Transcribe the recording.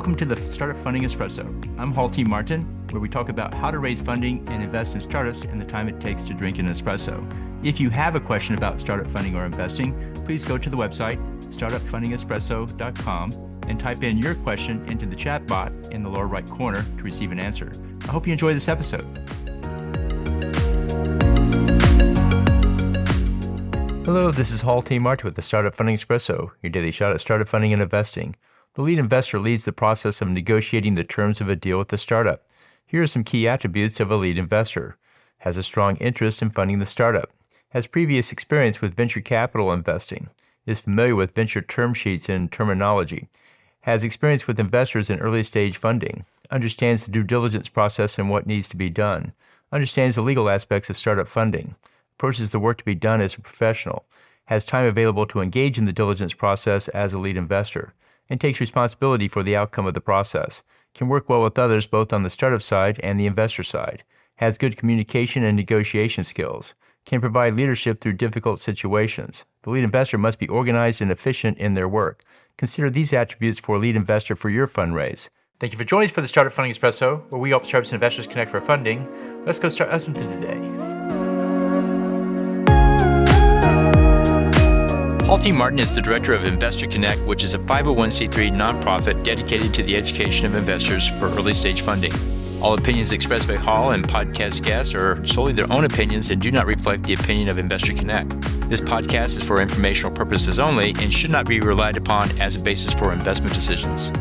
Welcome to the Startup Funding Espresso. I'm Hall T. Martin, where we talk about how to raise funding and invest in startups and the time it takes to drink an espresso. If you have a question about startup funding or investing, please go to the website, startupfundingespresso.com, and type in your question into the chat bot in the lower right corner to receive an answer. I hope you enjoy this episode. Hello, this is Hall T. Martin with the Startup Funding Espresso, your daily shot at startup funding and investing. The lead investor leads the process of negotiating the terms of a deal with the startup. Here are some key attributes of a lead investor. Has a strong interest in funding the startup. Has previous experience with venture capital investing. Is familiar with venture term sheets and terminology. Has experience with investors in early stage funding. Understands the due diligence process and what needs to be done. Understands the legal aspects of startup funding. Approaches the work to be done as a professional. Has time available to engage in the diligence process as a lead investor. And takes responsibility for the outcome of the process. Can work well with others both on the startup side and the investor side. Has good communication and negotiation skills. Can provide leadership through difficult situations. The lead investor must be organized and efficient in their work. Consider these attributes for a lead investor for your fundraise. Thank you for joining us for the Startup Funding Espresso, where we help startups and investors connect for funding. Let's go start listening to today. Hall T. Martin is the director of Investor Connect, which is a 501c3 nonprofit dedicated to the education of investors for early stage funding. All opinions expressed by Hall and podcast guests are solely their own opinions and do not reflect the opinion of Investor Connect. This podcast is for informational purposes only and should not be relied upon as a basis for investment decisions.